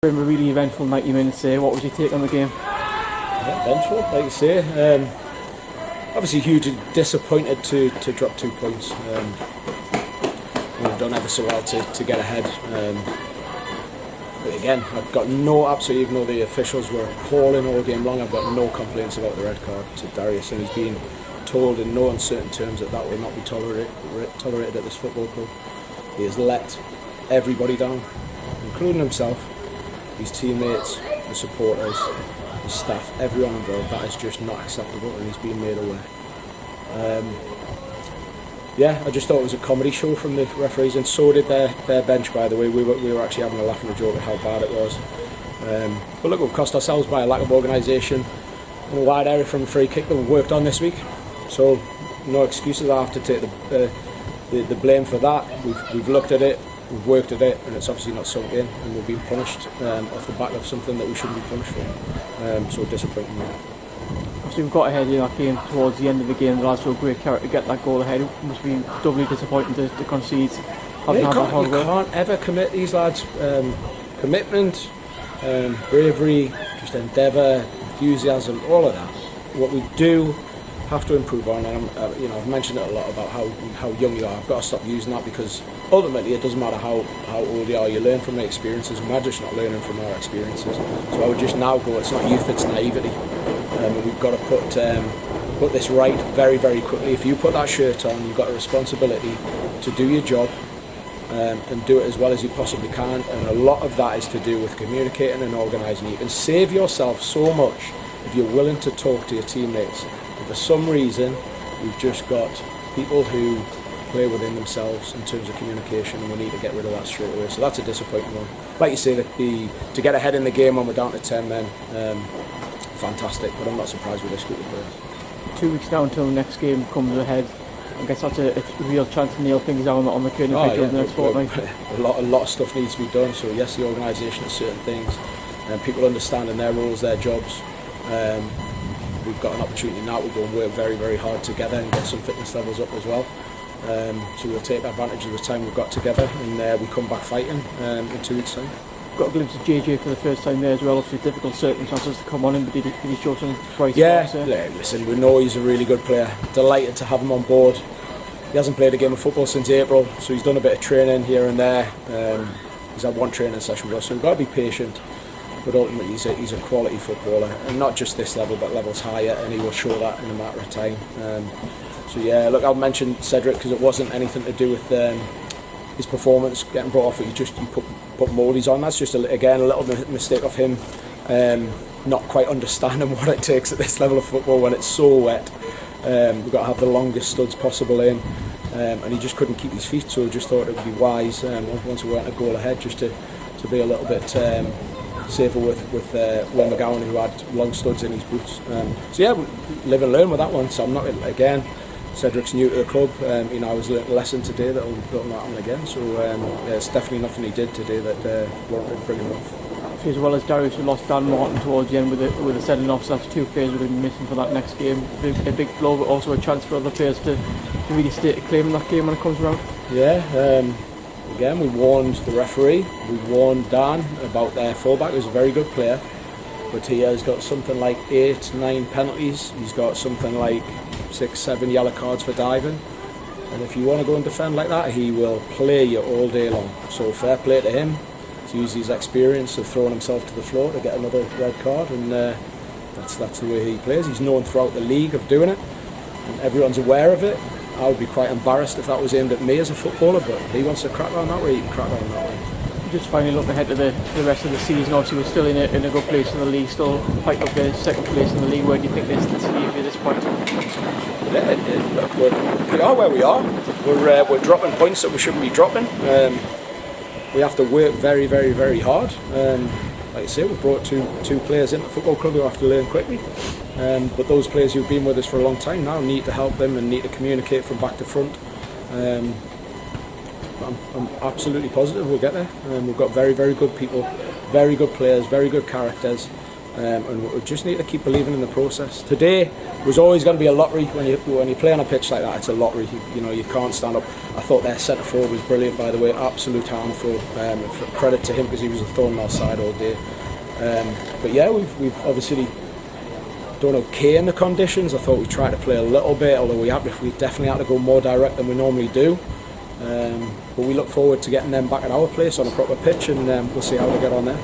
A really eventful 90 minutes there. What was your take on the game? Yeah, eventful, like you say. Obviously hugely disappointed to drop 2 points. We've done ever so well to get ahead. But again, I've got absolutely, even though the officials were appalling all game long, I've got no complaints about the red card to Darius, and he's been told in no uncertain terms that will not be tolerated at this football club. He has let everybody down, including himself, his teammates, the supporters, the staff, everyone involved. That is just not acceptable, and he's been made aware. I just thought it was a comedy show from the referees, and so did their bench, by the way. We were actually having a laugh and a joke at how bad it was. But look, we've cost ourselves by a lack of organisation in a wide area from a free kick that we've worked on this week. So no excuses. I have to take the blame for that. We've looked at it, we've worked at it, and it's obviously not sunk in, and we've been punished off the back of something that we shouldn't be punished for. So disappointing. Obviously we've got ahead in that game towards the end of the game. The lads showed great character to get that goal ahead. It must be doubly disappointing to concede. You can't ever commit these lads. Commitment, bravery, just endeavour, enthusiasm, all of that. What we do have to improve on, and I've mentioned it a lot about how young you are. I've got to stop using that, because ultimately it doesn't matter how old you are. You learn from the experiences, and we're just not learning from our experiences. So I would just now go, it's not youth, it's naivety. And we've got to put this right very, very quickly. If you put that shirt on, you've got a responsibility to do your job and do it as well as you possibly can. And a lot of that is to do with communicating and organising. You can save yourself so much if you're willing to talk to your teammates. And for some reason, we've just got people who play within themselves in terms of communication, and we need to get rid of that straight away. So that's a disappointing one. Like you say, to get ahead in the game when we're down to 10 men, fantastic, but I'm not surprised with this group of players. 2 weeks now until the next game comes ahead. I guess that's a real chance to nail things down on the training pitch over the next fortnight. A lot of stuff needs to be done. So yes, the organisation of certain things, and people understanding their roles, their jobs. We've got an opportunity now to go and work very, very hard together and get some fitness levels up as well. So we'll take advantage of the time we've got together, and we come back fighting in 2 weeks' time. Got a glimpse of JJ for the first time there as well. Obviously difficult circumstances to come on in, but did he show some twice? Listen, we know he's a really good player. Delighted to have him on board. He hasn't played a game of football since April, so he's done a bit of training here and there. He's had one training session with us, so we've got to be patient. But ultimately he's a quality footballer, and not just this level but levels higher, and he will show that in a matter of time. I'll mention Cedric because it wasn't anything to do with his performance getting brought off. You put Mouldies on. That's just a little mistake of him not quite understanding what it takes at this level of football when it's so wet. We've got to have the longest studs possible in, and he just couldn't keep his feet. So we just thought it would be wise once we went a goal ahead just to be a little bit safer with Will McGowan, who had long studs in his boots. Live and learn with that one. So I'm not again. Cedric's new to the club. I was learnt a lesson today that'll not happen again. So it's definitely nothing he did today that warranted bringing him off. As well as Darius, who lost Dan Martin towards the end with a sending off, so that's 2 players we're going to be missing for that next game. A big blow, but also a chance for other players to really stake a claim in that game when it comes around. Again, we warned the referee, we warned Dan about their fullback, who's a very good player, but he has got something like 8, 9 penalties. He's got something like 6, 7 yellow cards for diving, and if you want to go and defend like that, he will play you all day long. So fair play to him to use his experience of throwing himself to the floor to get another red card, and that's the way he plays. He's known throughout the league of doing it, and everyone's aware of it. I would be quite embarrassed if that was aimed at me as a footballer, but if he wants to crack on that way, he can crack on that way. Just finally look ahead to the rest of the season. Obviously we're still in a good place in the league, still fighting up the second place in the league. Where do you think this leaves you at this point? We are where we are. We're dropping points that we shouldn't be dropping. We have to work very, very, very hard. Like I say, we've brought two players into the football club who have to learn quickly. But those players who've been with us for a long time now need to help them and need to communicate from back to front. I'm absolutely positive we'll get there. We've got very, very good people, very good players, very good characters. and we just need to keep believing in the process. Today was always going to be a lottery. When you play on a pitch like that, it's a lottery. You can't stand up. I thought their centre forward was brilliant, by the way, absolute handful. Credit to him, because he was a thorn in our side all day. But yeah, we've obviously done okay in the conditions. I thought we tried to play a little bit, although we definitely had to go more direct than we normally do. But we look forward to getting them back at our place on a proper pitch, and we'll see how they get on there.